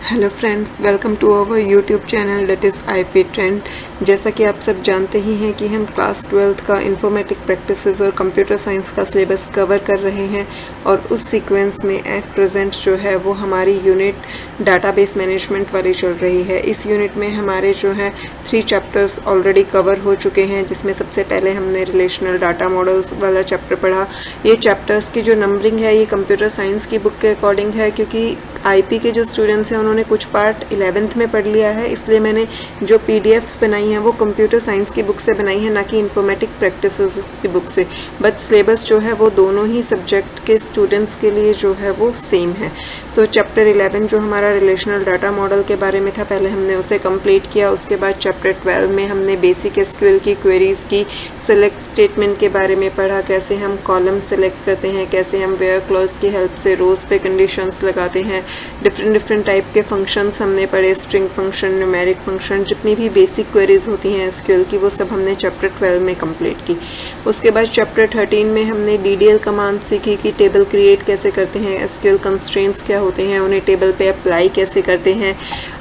Hello friends, welcome to our YouTube channel that is IP trend. जैसा कि आप सब जानते ही हैं कि हम क्लास 12th का इंफॉर्मेटिक प्रैक्टिसेस और कंप्यूटर साइंस का सिलेबस कवर कर रहे हैं और उस सीक्वेंस में एट प्रेजेंट जो है वो हमारी यूनिट डाटाबेस मैनेजमेंट वाली चल रही है। इस यूनिट में हमारे जो है 3 चैप्टर्स ऑलरेडी कवर हो चुके हैं, जिसमें सबसे पहले हमने रिलेशनल डाटा मॉडल्स वाला चैप्टर पढ़ा। ये चैप्टर्स की जो नंबरिंग है ये कंप्यूटर साइंस की बुक के अकॉर्डिंग है, क्योंकि आईपी के जो स्टूडेंट्स हैं उन्होंने कुछ पार्ट 11th में पढ़ लिया है, इसलिए मैंने जो पीडीएफ्स बनाई हैं वो कंप्यूटर साइंस की बुक से बनाई है, ना कि इंफॉर्मेटिक प्रैक्टिसेस की बुक से। बट सिलेबस जो है वो दोनों ही सब्जेक्ट के स्टूडेंट्स के लिए जो है वो सेम है। तो चैप्टर 11 जो हमारा रिलेशनल डाटा मॉडल के बारे में था, पहले हमने उसे कंप्लीट किया। उसके बाद चैप्टर 12 में हमने बेसिक एसक्यूएल की क्वेरीज की सेलेक्ट स्टेटमेंट के बारे में पढ़ा, कैसे हम कॉलम सेलेक्ट करते हैं, कैसे हम वेयर क्लॉज की हेल्प से रोज पे कंडीशंस लगाते हैं। डिफरेंट टाइप के फंक्शंस हमने पढ़े, स्ट्रिंग फंक्शन, न्यूमेरिक फंक्शन, जितनी भी बेसिक क्वेरीज होती हैं एसक्यूएल की वो सब हमने चैप्टर 12 में कंप्लीट की। उसके बाद चैप्टर 13 में हमने डीडीएल कमांड सीखी कि टेबल क्रिएट कैसे करते हैं, एसक्यूएल कंस्ट्रेंट्स क्या होते हैं, उन्हें टेबल पे अप्लाई कैसे करते हैं,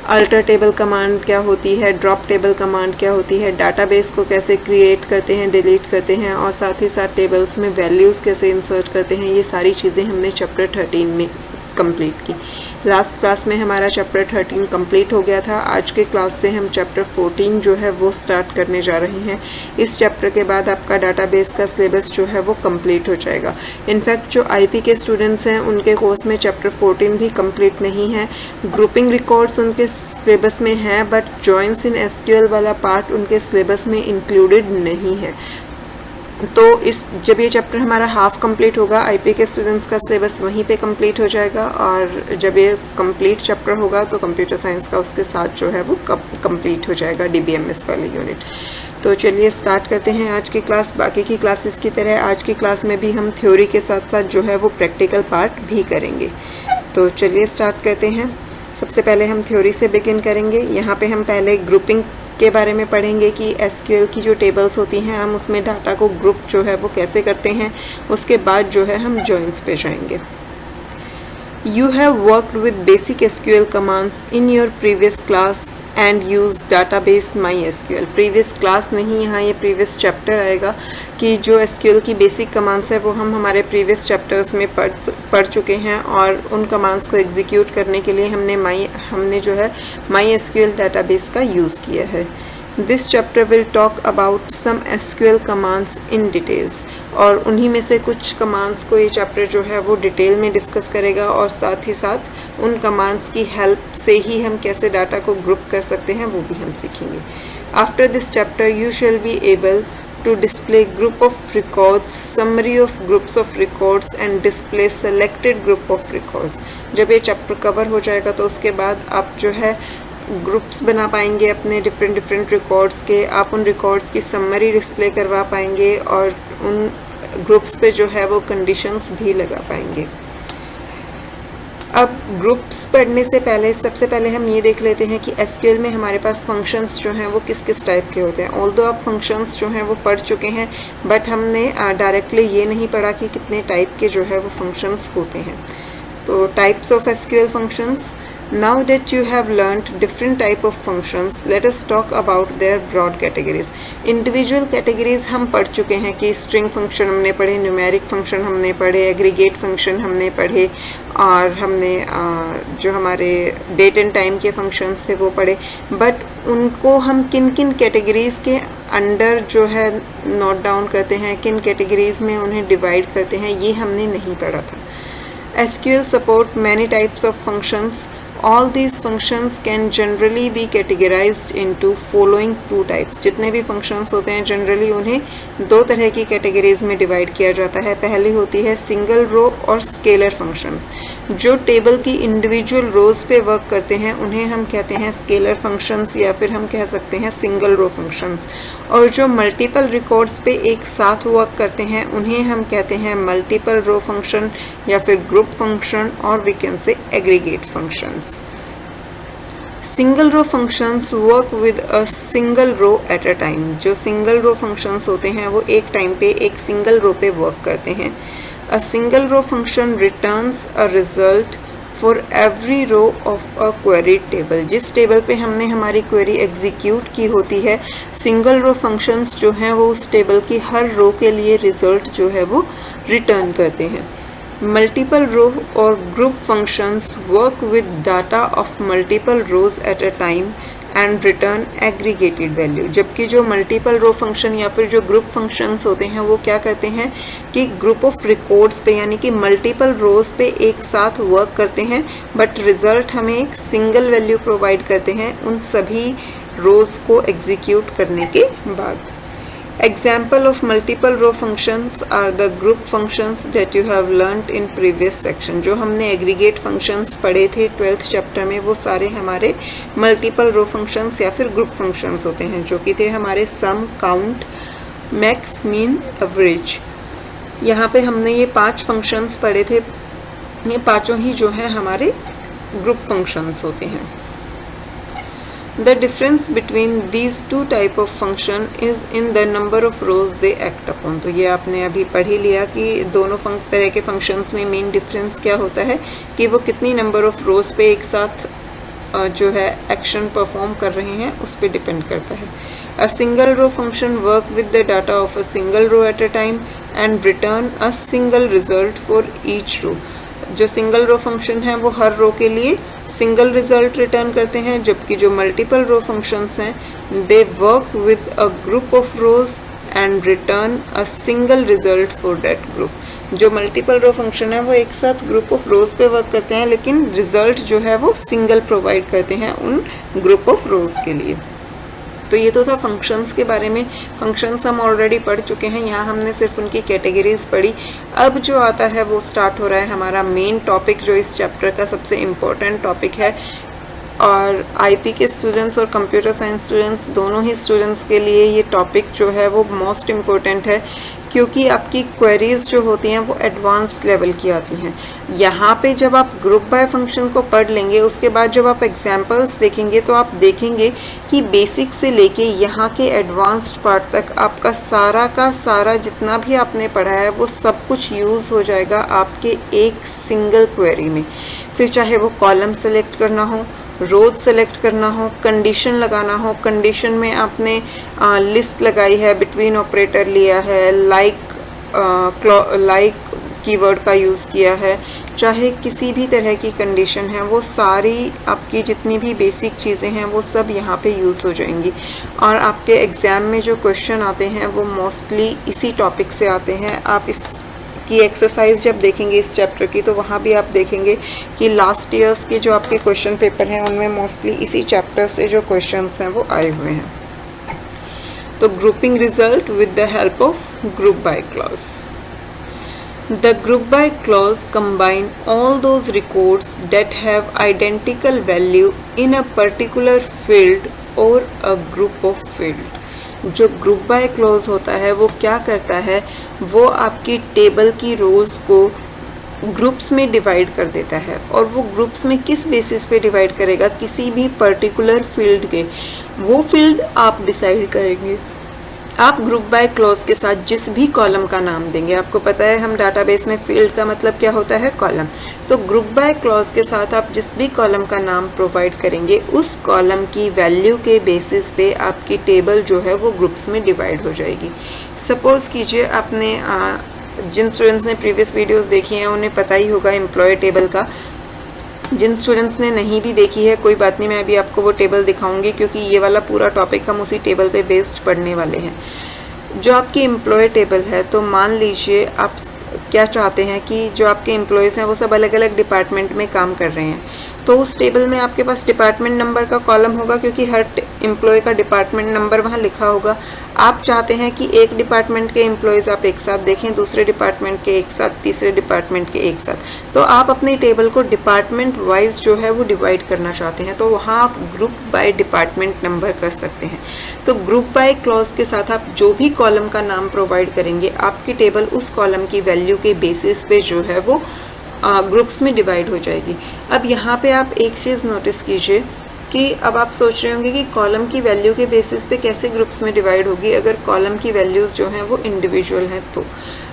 अल्टर टेबल कमांड क्या होती है, ड्रॉप टेबल कमांड क्या होती है, डाटाबेस को कैसे क्रिएट करते हैं, डिलीट करते हैं, और साथ ही साथ टेबल्स में वैल्यूज़ कैसे इंसर्ट करते हैं। ये सारी चीज़ें हमने चैप्टर 13 में कंप्लीट की। लास्ट क्लास में हमारा चैप्टर 13 कंप्लीट हो गया था। आज के क्लास से हम चैप्टर 14 जो है वो स्टार्ट करने जा रहे हैं। इस चैप्टर के बाद आपका डाटाबेस का सिलेबस जो है वो कंप्लीट हो जाएगा। इनफैक्ट जो आईपी के स्टूडेंट्स हैं उनके कोर्स में चैप्टर 14 भी कंप्लीट नहीं है। ग्रुपिंग रिकॉर्ड्स उनके सिलेबस में है, बट जॉइंट्स इन एसक्यूएल वाला पार्ट उनके सिलेबस में इंक्लूडेड नहीं है। तो जब ये चैप्टर हमारा हाफ कंप्लीट होगा, आईपी के स्टूडेंट्स का सिलेबस वहीं पे कंप्लीट हो जाएगा, और जब ये कंप्लीट चैप्टर होगा तो कंप्यूटर साइंस का उसके साथ जो है वो कंप्लीट हो जाएगा, डीबीएमएस वाली यूनिट। तो चलिए स्टार्ट करते हैं आज की क्लास। बाकी की क्लासेस की तरह आज की क्लास में भी हम थ्योरी के साथ साथ जो है वो प्रैक्टिकल पार्ट भी करेंगे। तो चलिए स्टार्ट करते हैं। सबसे पहले हम थ्योरी से बिगिन करेंगे। यहाँ पे हम पहले ग्रुपिंग के बारे में पढ़ेंगे कि एसक्यूएल की जो टेबल्स होती हैं हम उसमें डाटा को ग्रुप जो है वो कैसे करते हैं। उसके बाद जो है हम जॉइंट्स पे जाएंगे। You have worked with basic SQL commands in your previous class and used database MySQL। Previous class नहीं, यहाँ ये प्रीवियस चैप्टर आएगा कि जो SQL की बेसिक कमांड्स है वो हम हमारे प्रीवियस चैप्टर्स में पढ़ चुके हैं, और उन कमांड्स को एग्जीक्यूट करने के लिए हमने जो है MySQL डाटाबेस का यूज़ किया है। This chapter will talk about some SQL commands in details, और उन्हीं में से कुछ कमांड्स को ये चैप्टर जो है वो डिटेल में डिस्कस करेगा, और साथ ही साथ उन कमांड्स की हेल्प से ही हम कैसे डाटा को ग्रुप कर सकते हैं वो भी हम सीखेंगे। After this chapter you shall be able to display group of records, summary of groups of records and display selected group of records। जब ये चैप्टर कवर हो जाएगा तो उसके बाद आप जो है ग्रुप्स बना पाएंगे अपने डिफरेंट रिकॉर्ड्स के। आप उन रिकॉर्ड्स की समरी डिस्प्ले करवा पाएंगे और उन ग्रुप्स पे जो है वो कंडीशंस भी लगा पाएंगे। अब ग्रुप्स पढ़ने से पहले सबसे पहले हम ये देख लेते हैं कि एसक्यूएल में हमारे पास फंक्शंस जो हैं वो किस किस टाइप के होते हैं। ऑल्दो आप फंक्शंस जो हैं वो पढ़ चुके हैं, बट हमने डायरेक्टली ये नहीं पढ़ा कि कितने टाइप के जो है वो फंक्शंस होते हैं। तो types of SQL functions. Now that you have learnt different type of functions, let us talk about their broad categories। Individual categories हम पढ़ चुके हैं कि string function हमने पढ़े, numeric function हमने पढ़े, aggregate function हमने पढ़े, और हमने जो हमारे date and time के functions थे वो पढ़े। बट उनको हम किन किन categories के अंडर जो है नोट डाउन करते हैं, किन categories में उन्हें डिवाइड करते हैं, ये हमने नहीं पढ़ा था। SQL support many types of functions। All these functions can generally be categorized into following 2 types। जितने भी functions होते हैं जनरली उन्हें 2 तरह की कैटेगरीज में डिवाइड किया जाता है। पहली होती है सिंगल रो और स्केलर फंक्शंस। जो टेबल की इंडिविजुअल रोज पे वर्क करते हैं उन्हें हम कहते हैं स्केलर फंक्शंस, या फिर हम कह सकते हैं सिंगल रो फंक्शंस। और जो मल्टीपल रिकॉर्ड्स पे एक साथ वर्क करते हैं उन्हें हम कहते हैं मल्टीपल रो फंक्शन, या फिर ग्रुप फंक्शन, और we can say aggregate functions. Single row functions work with a single row at a time. जो सिंगल रो फंक्शंस होते हैं वो एक टाइम पे एक सिंगल रो पे वर्क करते हैं। A single row function returns a result for every row of a query table. जिस टेबल पे हमने हमारी क्वेरी एग्जीक्यूट की होती है, सिंगल रो फंक्शंस जो हैं वो उस टेबल की हर रो के लिए रिजल्ट जो है वो रिटर्न करते हैं। मल्टीपल रो और group functions work with data of multiple rows at a time and return aggregated value. जबकि जो मल्टीपल रो फंक्शन या फिर जो ग्रुप फंक्शंस होते हैं वो क्या करते हैं कि ग्रुप ऑफ रिकॉर्ड्स पे यानी कि मल्टीपल रोज पे एक साथ वर्क करते हैं, बट रिजल्ट हमें एक सिंगल वैल्यू प्रोवाइड करते हैं उन सभी रोज को एग्जीक्यूट करने के बाद। Example of multiple row functions are the group functions that you have learnt in previous section। जो हमने aggregate functions पढ़े थे 12th chapter में, वो सारे हमारे multiple row functions या फिर group functions होते हैं, जो कि थे हमारे sum, count, max, mean, average। यहाँ पे हमने ये 5 functions पढ़े थे, ये पांचों ही जो है हमारे group functions होते हैं। The difference between these two type of function is in the number of rows they act upon। तो ये आपने अभी पढ़ ही लिया कि दोनों तरह के functions में मेन डिफरेंस क्या होता है कि वो कितनी नंबर ऑफ रोज पे एक साथ जो है एक्शन परफॉर्म कर रहे हैं उस पर डिपेंड करता है। A single row function work with the data of a single row at a time and return a single result for each row. जो सिंगल रो फंक्शन है वो हर रो के लिए सिंगल रिजल्ट रिटर्न करते हैं, जबकि जो मल्टीपल रो फंक्शंस हैं they work with a group of rose and return a single result for that group. जो मल्टीपल रो फंक्शन है वो एक साथ ग्रुप ऑफ रोज पे वर्क करते हैं, लेकिन रिजल्ट जो है वो सिंगल प्रोवाइड करते हैं उन ग्रुप ऑफ रोज के लिए। तो ये तो था फंक्शंस के बारे में। फंक्शंस हम ऑलरेडी पढ़ चुके हैं, यहाँ हमने सिर्फ उनकी कैटेगरीज पढ़ी। अब जो आता है वो स्टार्ट हो रहा है हमारा मेन टॉपिक, जो इस चैप्टर का सबसे इम्पोर्टेंट टॉपिक है। और आईपी के स्टूडेंट्स और कंप्यूटर साइंस स्टूडेंट्स दोनों ही स्टूडेंट्स के लिए ये टॉपिक जो है वो मोस्ट इम्पोर्टेंट है, क्योंकि आपकी क्वेरीज जो होती हैं वो एडवांस्ड लेवल की आती हैं। यहाँ पे जब आप ग्रुप बाय फंक्शन को पढ़ लेंगे, उसके बाद जब आप एग्जांपल्स देखेंगे तो आप देखेंगे कि बेसिक से लेके यहाँ के एडवांस्ड पार्ट तक आपका सारा का सारा जितना भी आपने पढ़ा है वो सब कुछ यूज़ हो जाएगा आपके एक सिंगल क्वेरी में। फिर चाहे वो कॉलम सेलेक्ट करना हो, रोज सेलेक्ट करना हो, कंडीशन लगाना हो, कंडीशन में आपने लिस्ट लगाई है, बिटवीन ऑपरेटर लिया है, लाइक कीवर्ड का यूज़ किया है, चाहे किसी भी तरह की कंडीशन है, वो सारी आपकी जितनी भी बेसिक चीज़ें हैं वो सब यहाँ पे यूज़ हो जाएंगी। और आपके एग्ज़ाम में जो क्वेश्चन आते हैं वो मोस्टली इसी टॉपिक से आते हैं। आप इस की एक्सरसाइज जब देखेंगे इस चैप्टर की, तो वहाँ भी आप देखेंगे कि लास्ट ईयर्स के जो आपके क्वेश्चन पेपर हैं उनमें मोस्टली इसी चैप्टर से जो क्वेश्चंस हैं वो आए हुए हैं। तो grouping result with the help of group by clause. The group by clause combine all those records that have identical value in a particular field or a group of field। जो group by clause होता है वो क्या करता है, वो आपकी table की रोज़ को ग्रुप्स में डिवाइड कर देता है। और वो ग्रुप्स में किस बेसिस पे डिवाइड करेगा, किसी भी पर्टिकुलर फील्ड के, वो फील्ड आप डिसाइड करेंगे। आप ग्रुप बाय क्लॉज के साथ जिस भी कॉलम का नाम देंगे, आपको पता है हम डाटाबेस में फील्ड का मतलब क्या होता है, कॉलम। तो ग्रुप बाय क्लॉज के साथ आप जिस भी कॉलम का नाम प्रोवाइड करेंगे उस कॉलम की वैल्यू के बेसिस पे आपकी टेबल जो है वो ग्रुप्स में डिवाइड हो जाएगी। सपोज़ कीजिए आपने जिन स्टूडेंट्स ने प्रीवियस वीडियोस देखी हैं उन्हें पता ही होगा एम्प्लॉय टेबल का। जिन स्टूडेंट्स ने नहीं भी देखी है कोई बात नहीं, मैं अभी आपको वो टेबल दिखाऊंगी, क्योंकि ये वाला पूरा टॉपिक हम उसी टेबल पे बेस्ड पढ़ने वाले हैं। जो आपकी एम्प्लॉय टेबल है, तो मान लीजिए आप क्या चाहते हैं कि जो आपके एम्प्लॉयज़ हैं वो सब अलग अलग डिपार्टमेंट में काम कर रहे हैं, तो उस टेबल में आपके पास डिपार्टमेंट नंबर का कॉलम होगा, क्योंकि हर एम्प्लॉय का डिपार्टमेंट नंबर वहाँ लिखा होगा। आप चाहते हैं कि एक डिपार्टमेंट के एम्प्लॉयज़ आप एक साथ देखें, दूसरे डिपार्टमेंट के एक साथ, तीसरे डिपार्टमेंट के एक साथ, तो आप अपनी टेबल को डिपार्टमेंट वाइज जो है वो डिवाइड करना चाहते हैं, तो वहाँ आप ग्रुप बाय डिपार्टमेंट नंबर कर सकते हैं। तो ग्रुप बाय क्लॉज के साथ आप जो भी कॉलम का नाम प्रोवाइड करेंगे, आपकी टेबल उस कॉलम की वैल्यू के बेसिस पे जो है वो ग्रुप्स में डिवाइड हो जाएगी। अब यहाँ पे आप एक चीज़ नोटिस कीजिए कि अब आप सोच रहे होंगे कि कॉलम की वैल्यू के बेसिस पे कैसे ग्रुप्स में डिवाइड होगी अगर कॉलम की वैल्यूज़ जो हैं वो इंडिविजुअल हैं। तो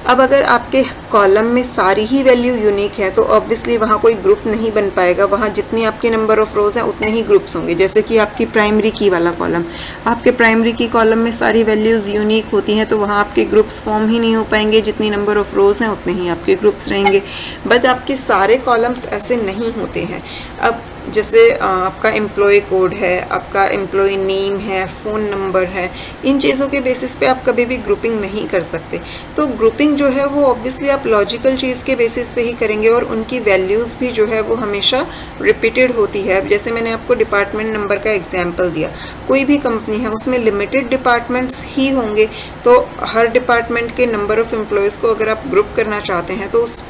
अब अगर आपकी आपके कॉलम में सारी ही वैल्यू यूनिक है तो ऑब्वियसली वहाँ कोई ग्रुप नहीं बन पाएगा, वहाँ जितनी आपकी नंबर ऑफ रोज हैं उतने ही ग्रुप्स होंगे। जैसे कि आपकी प्राइमरी की वाला कॉलम, आपके प्राइमरी की कॉलम में सारी वैल्यूज़ यूनिक होती हैं तो वहाँ आपके ग्रुप्स फॉर्म ही नहीं हो पाएंगे, जितनी नंबर ऑफ रोज हैं उतने ही आपके ग्रुप्स रहेंगे। बट आपके सारे कॉलम्स ऐसे नहीं होते हैं। अब जैसे आपका एम्प्लॉय कोड है, आपका एम्प्लॉय नेम है, फ़ोन नंबर है, इन चीज़ों के बेसिस पे आप कभी भी ग्रुपिंग नहीं कर सकते। तो ग्रुपिंग जो है वो ऑब्वियसली आप लॉजिकल चीज़ के बेसिस पे ही करेंगे और उनकी वैल्यूज़ भी जो है वो हमेशा रिपीटेड होती है। जैसे मैंने आपको डिपार्टमेंट नंबर का एग्जाम्पल दिया, कोई भी कंपनी है उसमें लिमिटेड डिपार्टमेंट्स ही होंगे, तो हर डिपार्टमेंट के नंबर ऑफ़ एम्प्लॉयज़ को अगर आप ग्रुप करना चाहते हैं तो उस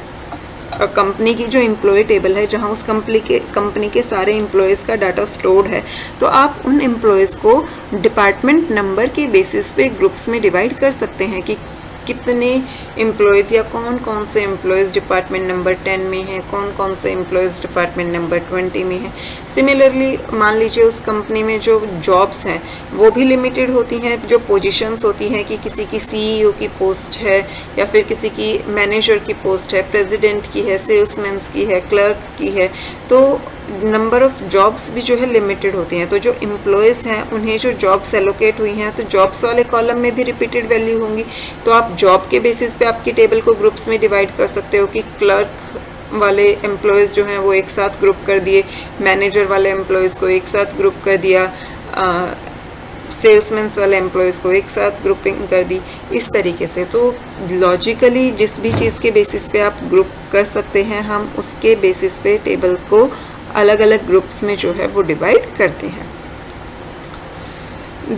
कंपनी की जो एम्प्लॉय टेबल है जहां उस कंपनी के सारे एम्प्लॉयज़ का डाटा स्टोर्ड है, तो आप उन एम्प्लॉयज़ को डिपार्टमेंट नंबर के बेसिस पे ग्रुप्स में डिवाइड कर सकते हैं कि कितने एम्प्लॉयज़ या कौन कौन से एम्प्लॉयज़ डिपार्टमेंट नंबर 10 में है, कौन कौन से एम्प्लॉयज़ डिपार्टमेंट नंबर 20 में है। सिमिलरली मान लीजिए उस कंपनी में जो जॉब्स हैं वो भी लिमिटेड होती हैं, जो पोजीशंस होती हैं कि किसी की सीईओ की पोस्ट है या फिर किसी की मैनेजर की पोस्ट है, प्रेसिडेंट की है, सेल्समैन की है, क्लर्क की है, तो नंबर ऑफ़ जॉब्स भी जो है लिमिटेड होती हैं। तो जो एम्प्लॉयज़ हैं उन्हें जो जॉब्स एलोकेट हुई हैं तो जॉब्स वाले कॉलम में भी रिपीटेड वैल्यू होंगी, तो आप जॉब के बेसिस पे आपकी टेबल को ग्रुप्स में डिवाइड कर सकते हो कि क्लर्क वाले एम्प्लॉयज़ जो हैं वो एक साथ ग्रुप कर दिए, मैनेजर वाले एम्प्लॉयज़ को एक साथ ग्रुप कर दिया, सेल्समैन्स वाले एम्प्लॉयज़ को एक साथ ग्रुपिंग कर दी, इस तरीके से। तो लॉजिकली जिस भी चीज़ के बेसिस पे आप ग्रुप कर सकते हैं, हम उसके बेसिस पे टेबल को अलग अलग ग्रुप्स में जो है वो डिवाइड करते हैं।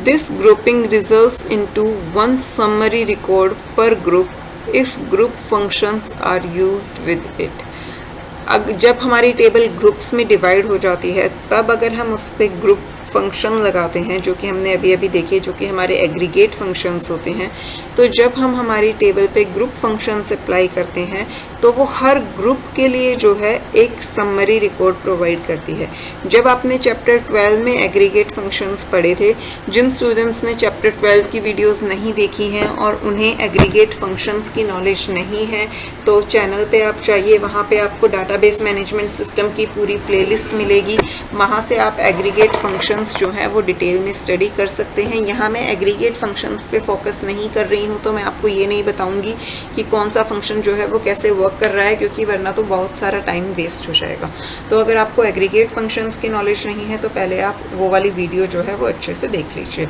This grouping results into one summary record per group if group functions are used with it. जब हमारी टेबल ग्रुप्स में डिवाइड हो जाती है तब अगर हम उस पर ग्रुप फंक्शन लगाते हैं, जो कि हमने अभी अभी देखे, जो कि हमारे एग्रीगेट फंक्शंस होते हैं, तो जब हम हमारी टेबल पे ग्रुप फंक्शंस अप्लाई करते हैं तो वो हर ग्रुप के लिए जो है एक समरी रिकॉर्ड प्रोवाइड करती है। जब आपने चैप्टर 12 में एग्रीगेट फंक्शंस पढ़े थे, जिन स्टूडेंट्स ने चैप्टर 12 की वीडियोस नहीं देखी हैं और उन्हें एग्रीगेट फंक्शंस की नॉलेज नहीं है, तो चैनल पे आप चाहिए, वहाँ पे आपको डाटाबेस मैनेजमेंट सिस्टम की पूरी प्लेलिस्ट मिलेगी, वहाँ से आप एग्रीगेट फंक्शंस जो है वो डिटेल में स्टडी कर सकते हैं। यहाँ मैं एग्रीगेट फंक्शंस पे फोकस नहीं कर रही हूँ, तो मैं आपको ये नहीं बताऊँगी कि कौन सा फंक्शन जो है वो कैसे वर्क कर रहा है, क्योंकि वरना तो बहुत सारा टाइम वेस्ट हो जाएगा। तो अगर आपको एग्रीगेट फंक्शंस की नॉलेज नहीं है तो पहले आप वो वाली वीडियो जो है वो अच्छे से देख लीजिए।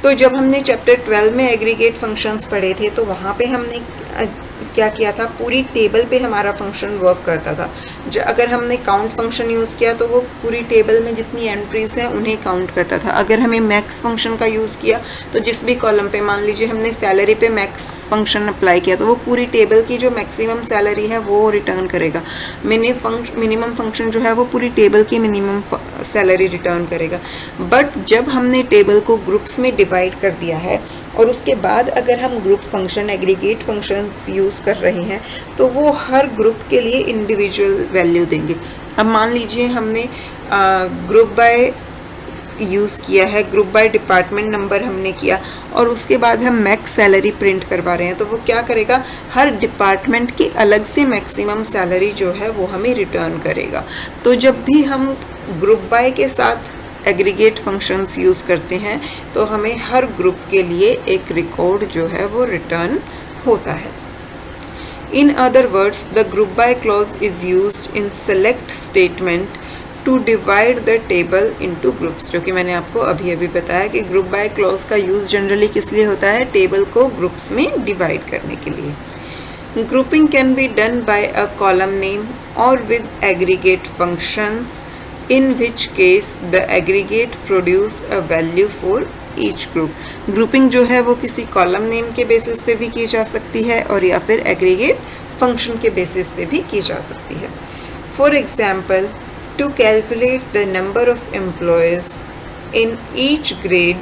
तो जब हमने चैप्टर 12 में एग्रीगेट फंक्शंस पढ़े थे तो वहाँ पे हमने क्या किया था, पूरी टेबल पे हमारा फंक्शन वर्क करता था। अगर हमने काउंट फंक्शन यूज़ किया तो वो पूरी टेबल में जितनी एंट्रीज हैं उन्हें काउंट करता था। अगर हमें मैक्स फंक्शन का यूज़ किया तो जिस भी कॉलम पे, मान लीजिए हमने सैलरी पे मैक्स फंक्शन अप्लाई किया, तो वो पूरी टेबल की जो मैक्सिमम सैलरी है वो रिटर्न करेगा। मिनिमम फंक्शन जो है वो पूरी टेबल की मिनिमम सैलरी रिटर्न करेगा। बट जब हमने टेबल को ग्रुप्स में डिवाइड कर दिया है और उसके बाद अगर हम group function, aggregate function use कर रहे हैं तो वो हर ग्रुप के लिए इंडिविजुअल वैल्यू देंगे। अब मान लीजिए हमने ग्रुप बाय यूज़ किया है, ग्रुप बाय डिपार्टमेंट नंबर हमने किया और उसके बाद हम मैक्स सैलरी प्रिंट करवा रहे हैं, तो वो क्या करेगा, हर डिपार्टमेंट की अलग से मैक्सिमम सैलरी जो है वो हमें रिटर्न करेगा। तो जब भी हम ग्रुप बाय के साथ एग्रीगेट फंक्शंस यूज़ करते हैं तो हमें हर ग्रुप के लिए एक रिकॉर्ड जो है वो रिटर्न होता है। In other words, the group by clause is used in select statement to divide the table into groups, जो कि मैंने आपको अभी अभी बताया कि ग्रुप बाय क्लॉज का यूज़ जनरली किस लिए होता है, टेबल को ग्रुप्स में डिवाइड करने के लिए। Grouping can be done by a column name और with aggregate functions, in which case the aggregate produce a value for each group। Grouping जो है वो किसी कॉलम नेम के बेसिस पे भी की जा सकती है और या फिर एग्रीगेट फंक्शन के बेसिस पे भी की जा सकती है। For example, to calculate the number of employees in each grade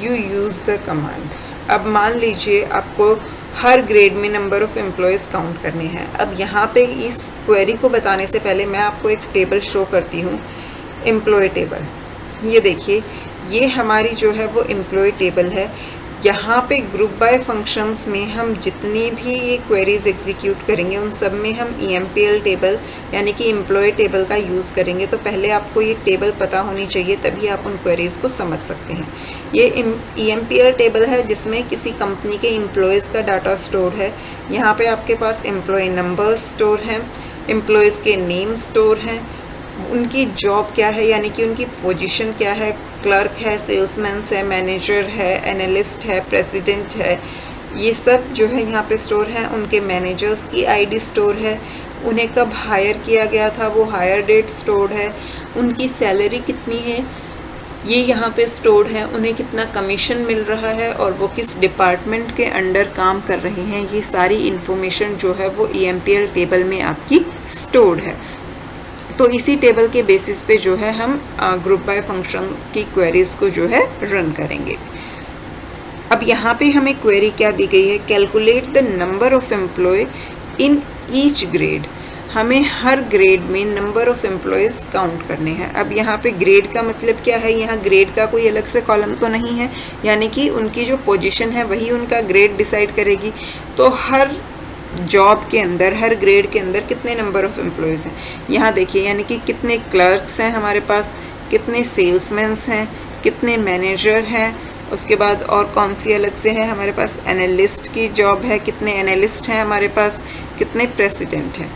you use the command. अब मान लीजिए आपको हर ग्रेड में नंबर ऑफ़ एम्प्लॉयज़ काउंट करने हैं। अब यहाँ पे इस क्वेरी को बताने से पहले मैं आपको एक टेबल शो करती हूँ, एम्प्लॉय टेबल। ये देखिए, ये हमारी जो है वो एम्प्लॉय टेबल है। यहाँ पे ग्रुप बाय फंक्शंस में हम जितनी भी ये क्वेरीज एग्जीक्यूट करेंगे उन सब में हम EMPL टेबल यानी कि एम्प्लॉय टेबल का यूज़ करेंगे। तो पहले आपको ये टेबल पता होनी चाहिए, तभी आप उन क्वेरीज़ को समझ सकते हैं। ये EMPL टेबल है जिसमें किसी कंपनी के एम्प्लॉयज़ का डाटा स्टोर है। यहाँ पे आपके पास एम्प्लॉय नंबर्स स्टोर हैं, एम्प्लॉयज़ के नेम स्टोर हैं, उनकी जॉब क्या है यानी कि उनकी पोजीशन क्या है, क्लर्क है, सेल्समैन है, मैनेजर है, एनालिस्ट है, प्रेसिडेंट है, ये सब जो है यहाँ पे स्टोर है। उनके मैनेजर्स की आईडी स्टोर है, उन्हें कब हायर किया गया था वो हायर डेट स्टोर है, उनकी सैलरी कितनी है ये यहाँ पे स्टोर्ड है, उन्हें कितना कमीशन मिल रहा है और वो किस डिपार्टमेंट के अंडर काम कर रहे हैं, ये सारी इन्फॉर्मेशन जो है वो EMPL टेबल में आपकी स्टोर्ड है। तो इसी टेबल के बेसिस पे जो है हम ग्रुप बाय फंक्शन की क्वेरीज को जो है रन करेंगे। अब यहाँ पे हमें क्वेरी क्या दी गई है, calculate the number of employee in each grade. हमें हर ग्रेड में नंबर ऑफ एम्प्लॉयज़ काउंट करने हैं। अब यहाँ पे ग्रेड का मतलब क्या है, यहाँ ग्रेड का कोई अलग से कॉलम तो नहीं है, यानी कि उनकी जो पोजीशन है वही उनका ग्रेड डिसाइड करेगी। तो हर जॉब के अंदर, हर ग्रेड के अंदर कितने नंबर ऑफ एम्प्लॉयज़ हैं यहाँ देखिए, यानी कि कितने क्लर्क्स हैं हमारे पास, कितने सेल्समैन्स हैं, कितने मैनेजर हैं, उसके बाद और कौन सी अलग से है हमारे पास, एनालिस्ट की जॉब है, कितने एनालिस्ट हैं हमारे पास, कितने प्रेसिडेंट हैं,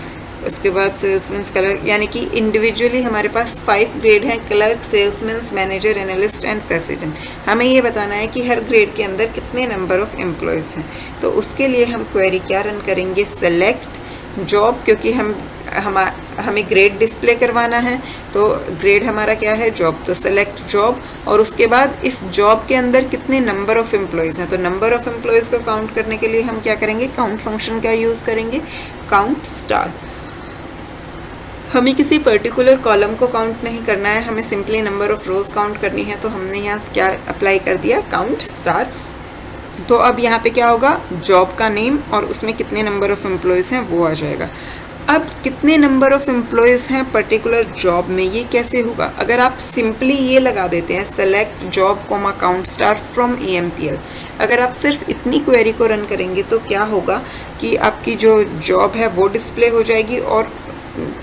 उसके बाद सेल्समैन, क्लर्क, यानी कि इंडिविजुअली हमारे पास 5 ग्रेड हैं, clerk, salesman, manager, analyst and president. हमें ये बताना है कि हर ग्रेड के अंदर कितने नंबर ऑफ एम्प्लॉयज़ हैं। तो उसके लिए हम क्वेरी क्या रन करेंगे, सेलेक्ट जॉब, क्योंकि हमें ग्रेड डिस्प्ले करवाना है, तो ग्रेड हमारा क्या है, जॉब, तो सेलेक्ट जॉब। और उसके बाद इस जॉब के अंदर कितने नंबर ऑफ एम्प्लॉयज़ हैं, तो नंबर ऑफ एम्प्लॉयज़ को काउंट करने के लिए हम क्या करेंगे, काउंट फंक्शन का यूज़ करेंगे, काउंट स्टार। हमें किसी पर्टिकुलर कॉलम को काउंट नहीं करना है, हमें simply number of rose count करनी है, तो हमने यहाँ क्या अप्लाई कर दिया, काउंट स्टार। तो अब यहाँ पे क्या होगा, जॉब का नेम और उसमें कितने नंबर ऑफ एम्प्लॉयज़ हैं वो आ जाएगा। अब कितने नंबर ऑफ एम्प्लॉयज़ हैं पर्टिकुलर जॉब में, ये कैसे होगा, अगर आप सिंपली ये लगा देते हैं select job comma count star from EMPL, अगर आप सिर्फ इतनी क्वेरी को रन करेंगे तो क्या होगा कि आपकी जो जॉब है वो डिस्प्ले हो जाएगी और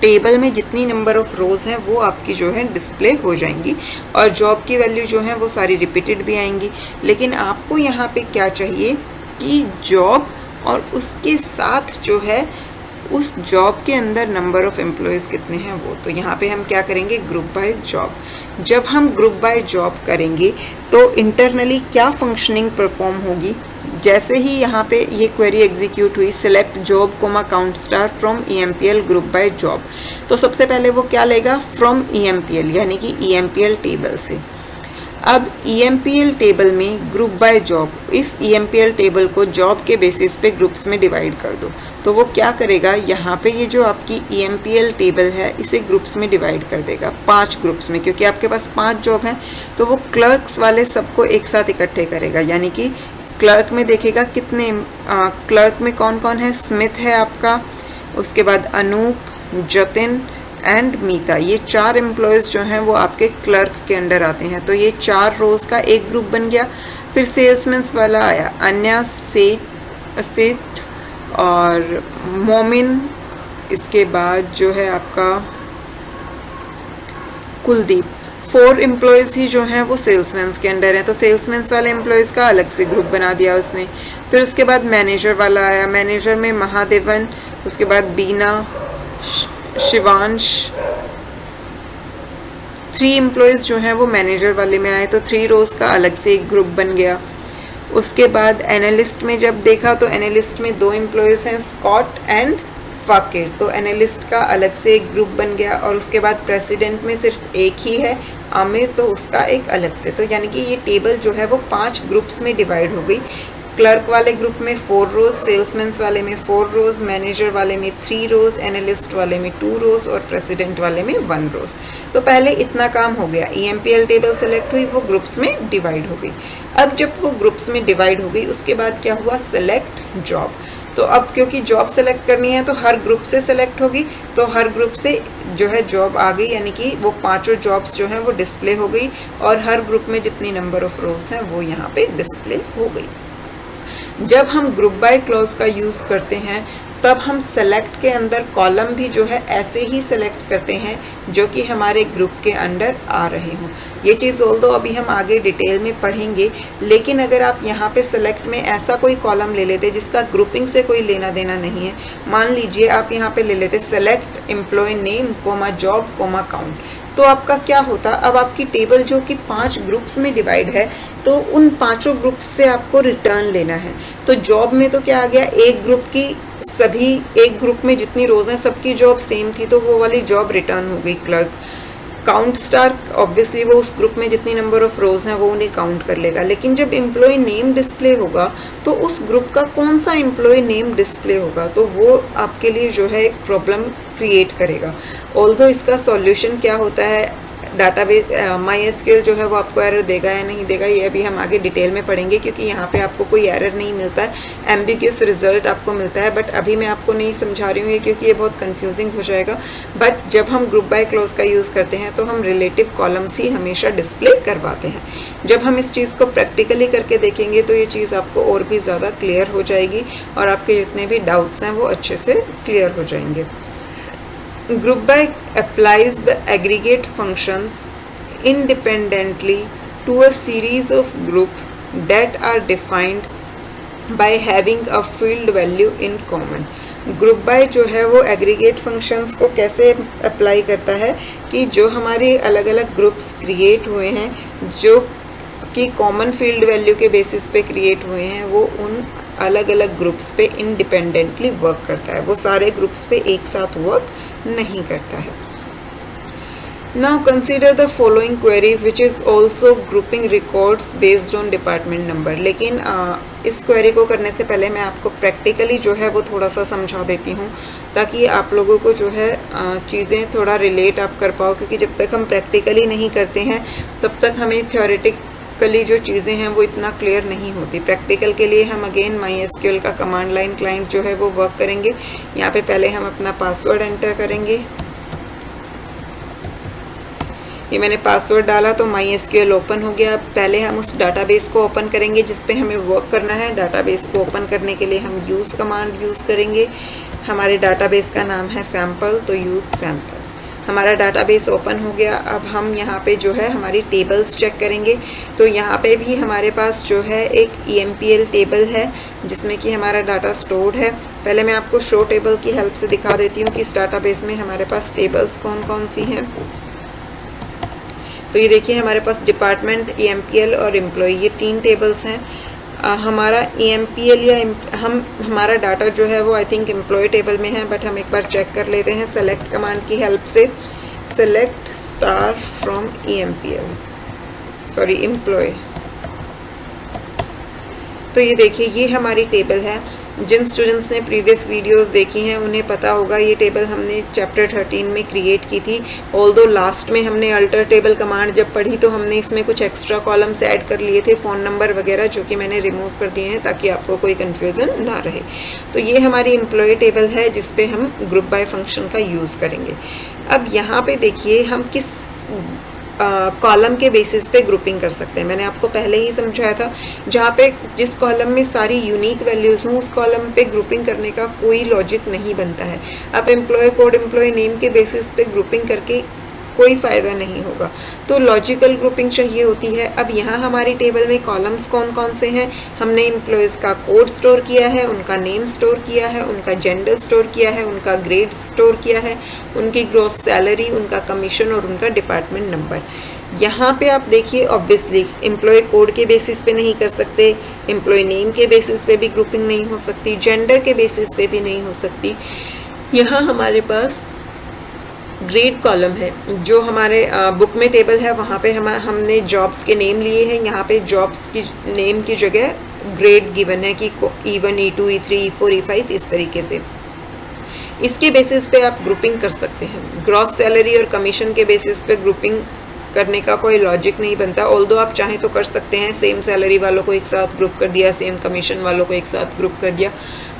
टेबल में जितनी नंबर ऑफ रोज़ हैं वो आपकी जो है डिस्प्ले हो जाएंगी और जॉब की वैल्यू जो है वो सारी रिपीटेड भी आएंगी। लेकिन आपको यहाँ पे क्या चाहिए कि जॉब और उसके साथ जो है उस जॉब के अंदर नंबर ऑफ एम्प्लॉयज़ कितने हैं वो। तो यहाँ पे हम क्या करेंगे, ग्रुप बाय जॉब। जब हम ग्रुप बाय जॉब करेंगे तो इंटरनली क्या फंक्शनिंग परफॉर्म होगी, जैसे ही यहाँ पे ये क्वेरी एग्जीक्यूट हुई, select job comma count star from EMPL group by job, तो सबसे पहले वो क्या लेगा, फ्रॉम EMPL यानी कि EMPL टेबल से। अब EMPL टेबल में ग्रुप बाय जॉब, इस EMPL टेबल को जॉब के बेसिस पे ग्रुप्स में डिवाइड कर दो, तो वो क्या करेगा, यहाँ पे ये जो आपकी EMPL टेबल है इसे ग्रुप्स में डिवाइड कर देगा 5 ग्रुप्स में, क्योंकि आपके पास 5 जॉब हैं। तो वो क्लर्क्स वाले सबको एक साथ इकट्ठे करेगा, यानी कि क्लर्क में देखेगा कितने क्लर्क में कौन कौन है, स्मिथ है आपका, उसके बाद अनूप, जतिन एंड मीता, ये 4 एम्प्लॉयज़ जो हैं वो आपके क्लर्क के अंडर आते हैं। तो ये 4 रोज़ का एक ग्रुप बन गया। फिर सेल्समैन्स वाला आया, अन्या, सेठ और मोमिन, इसके बाद जो है आपका कुलदीप, 4 एम्प्लॉयज़ ही जो हैं वो सेल्समैन्स के अंडर हैं। तो सेल्समैन्स वाले एम्प्लॉयज़ का अलग से ग्रुप बना दिया उसने। फिर उसके बाद मैनेजर वाला आया, मैनेजर में महादेवन, उसके बाद बीना, शिवांश, 3 एम्प्लॉयज़ जो हैं वो मैनेजर वाले में आए, तो 3 रोज़ का अलग से एक ग्रुप बन गया। उसके बाद एनालिस्ट में जब देखा तो एनालिस्ट में 2 एम्प्लॉयज़ हैं, स्कॉट एंड फाकिर, तो एनालिस्ट का अलग से एक ग्रुप बन गया। और उसके बाद प्रेसिडेंट में सिर्फ एक ही है, आमिर, तो उसका एक अलग से। तो यानी कि ये टेबल जो है वो 5 ग्रुप्स में डिवाइड हो गई। क्लर्क वाले ग्रुप में 4 रोज़, सेल्समैन्स वाले में 4 रोज़, मैनेजर वाले में 3 रोज़, एनालिस्ट वाले में 2 रोज़ और प्रेसिडेंट वाले में 1 रोज़। तो पहले इतना काम हो गया, EMPL टेबल सेलेक्ट हुई, वो ग्रुप्स में डिवाइड हो गई। अब जब वो ग्रुप्स में डिवाइड हो गई उसके बाद क्या हुआ, सेलेक्ट जॉब। तो अब क्योंकि जॉब सेलेक्ट करनी है तो हर ग्रुप से सेलेक्ट होगी, तो हर ग्रुप से जो है जॉब आ गई, यानी कि वो पांचों जॉब्स जो हैं वो डिस्प्ले हो गई और हर ग्रुप में जितनी नंबर ऑफ रोज हैं वो यहाँ पे डिस्प्ले हो गई। जब हम ग्रुप बाय क्लॉज का यूज़ करते हैं तब हम सेलेक्ट के अंदर कॉलम भी जो है ऐसे ही सेलेक्ट करते हैं जो कि हमारे ग्रुप के अंडर आ रहे हों। ये चीज़ ऑल्दो अभी हम आगे डिटेल में पढ़ेंगे, लेकिन अगर आप यहाँ पे सेलेक्ट में ऐसा कोई कॉलम ले लेते जिसका ग्रुपिंग से कोई लेना देना नहीं है, मान लीजिए आप यहाँ पे ले लेते select employee name comma job comma count, तो आपका क्या होता, अब आपकी टेबल जो कि 5 ग्रुप्स में डिवाइड है तो उन पांचों ग्रुप्स से आपको रिटर्न लेना है। तो जॉब में तो क्या आ गया, एक ग्रुप की सभी, एक ग्रुप में जितनी रोज हैं सबकी जॉब सेम थी तो वो वाली जॉब रिटर्न हो गई क्लर्क। काउंट स्टार ऑब्वियसली वो उस ग्रुप में जितनी नंबर ऑफ रोज हैं वो उन्हें काउंट कर लेगा, लेकिन जब एम्प्लॉय नेम डिस्प्ले होगा तो उस ग्रुप का कौन सा एम्प्लॉय नेम डिस्प्ले होगा, तो वो आपके लिए जो है एक प्रॉब्लम क्रिएट करेगा। ऑल्दो इसका सॉल्यूशन क्या होता है, डाटाबेस MySQL जो है वो आपको एरर देगा या नहीं देगा ये अभी हम आगे डिटेल में पढ़ेंगे, क्योंकि यहाँ पे आपको कोई एरर नहीं मिलता है, एम्बिग्यूअस रिजल्ट आपको मिलता है, बट अभी मैं आपको नहीं समझा रही हूँ ये क्योंकि ये बहुत कंफ्यूजिंग हो जाएगा। बट जब हम ग्रुप बाय क्लॉज का यूज़ करते हैं तो हम रिलेटिव कॉलम्स ही हमेशा डिस्प्ले करवाते हैं। जब हम इस चीज़ को प्रैक्टिकली करके देखेंगे तो ये चीज़ आपको और भी ज़्यादा क्लियर हो जाएगी और आपके जितने भी डाउट्स हैं वो अच्छे से क्लियर हो जाएंगे। Group by applies the aggregate functions independently to a series of groups that are defined by having a field value in common. Group by जो है वो एग्रीगेट फंक्शंस को कैसे अप्लाई करता है कि जो हमारे अलग अलग ग्रुप्स क्रिएट हुए हैं जो कि कॉमन फील्ड वैल्यू के बेसिस पे क्रिएट हुए हैं वो उन अलग अलग ग्रुप्स पे इंडिपेंडेंटली वर्क करता है, वो सारे ग्रुप्स पे एक साथ वर्क नहीं करता है। Now consider the following query which is also grouping records based on department number. लेकिन इस क्वेरी को करने से पहले मैं आपको प्रैक्टिकली जो है वो थोड़ा सा समझा देती हूँ ताकि आप लोगों को जो है चीज़ें थोड़ा रिलेट आप कर पाओ, क्योंकि जब तक हम प्रैक्टिकली नहीं करते हैं तब तक हमें थ्योरेटिकली जो चीज़ें हैं वो इतना क्लियर नहीं होती। प्रैक्टिकल के लिए हम अगेन MySQL का कमांड लाइन क्लाइंट जो है वो वर्क करेंगे। यहाँ पे पहले हम अपना पासवर्ड एंटर करेंगे। ये मैंने पासवर्ड डाला तो MySQL ओपन हो गया। पहले हम उस डाटाबेस को ओपन करेंगे जिस पे हमें वर्क करना है। डाटाबेस को ओपन करने के लिए हम यूज़ कमांड यूज़ करेंगे। हमारे डाटाबेस का नाम है सैम्पल, तो यूज़ सैम्पल। हमारा डाटाबेस ओपन हो गया। अब हम यहाँ पे जो है हमारी टेबल्स चेक करेंगे। तो यहाँ पे भी हमारे पास जो है एक EMPL टेबल है जिसमें कि हमारा डाटा स्टोर्ड है। पहले मैं आपको शो टेबल की हेल्प से दिखा देती हूँ कि इस डाटाबेस में हमारे पास टेबल्स कौन कौन सी हैं। तो ये देखिए हमारे पास डिपार्टमेंट, EMPL और एम्प्लॉय, ये 3 टेबल्स हैं। हमारा EMPL या हमारा डाटा जो है वो आई थिंक एम्प्लॉय टेबल में है, बट हम एक बार चेक कर लेते हैं सेलेक्ट कमांड की हेल्प से। Select star from EMPL, sorry employee. तो ये देखिए ये हमारी टेबल है। जिन स्टूडेंट्स ने प्रीवियस वीडियोस देखी हैं उन्हें पता होगा ये टेबल हमने चैप्टर 13 में क्रिएट की थी। ऑल्दो लास्ट में हमने अल्टर टेबल कमांड जब पढ़ी तो हमने इसमें कुछ एक्स्ट्रा कॉलम्स ऐड कर लिए थे, फ़ोन नंबर वगैरह, जो कि मैंने रिमूव कर दिए हैं ताकि आपको कोई कन्फ्यूज़न ना रहे। तो ये हमारी एम्प्लॉय टेबल है जिस पे हम ग्रुप बाय फंक्शन का यूज़ करेंगे। अब यहाँ पे देखिए हम किस कॉलम के बेसिस पे ग्रुपिंग कर सकते हैं। मैंने आपको पहले ही समझाया था, जहाँ पे जिस कॉलम में सारी यूनिक वैल्यूज़ हों उस कॉलम पे ग्रुपिंग करने का कोई लॉजिक नहीं बनता है। अब एम्प्लॉय कोड, एम्प्लॉय नेम के बेसिस पे ग्रुपिंग करके कोई फ़ायदा नहीं होगा। तो लॉजिकल ग्रुपिंग चाहिए होती है। अब यहाँ हमारी टेबल में कॉलम्स कौन कौन से हैं, हमने एम्प्लॉयज़ का कोड स्टोर किया है, उनका नेम स्टोर किया है, उनका जेंडर स्टोर किया है, उनका ग्रेड स्टोर किया है, उनकी ग्रॉस सैलरी, उनका कमीशन और उनका डिपार्टमेंट नंबर। यहाँ पे आप देखिए ऑब्वियसली एम्प्लॉय कोड के बेसिस पे नहीं कर सकते, एम्प्लॉय नेम के बेसिस पे भी ग्रुपिंग नहीं हो सकती, जेंडर के बेसिस पे भी नहीं हो सकती। यहाँ हमारे पास ग्रेड कॉलम है, जो हमारे बुक में टेबल है वहाँ पे हमने जॉब्स के नेम लिए हैं। यहाँ पे जॉब्स की नेम की जगह ग्रेड गिवन है कि E1, E2, E3, E4, E5 इस तरीके से। इसके बेसिस पे आप ग्रुपिंग कर सकते हैं। ग्रॉस सैलरी और कमीशन के बेसिस पे ग्रुपिंग करने का कोई लॉजिक नहीं बनता। ऑल्दो आप चाहें तो कर सकते हैं, सेम सैलरी वालों को एक साथ ग्रुप कर दिया, सेम कमीशन वालों को एक साथ ग्रुप कर दिया,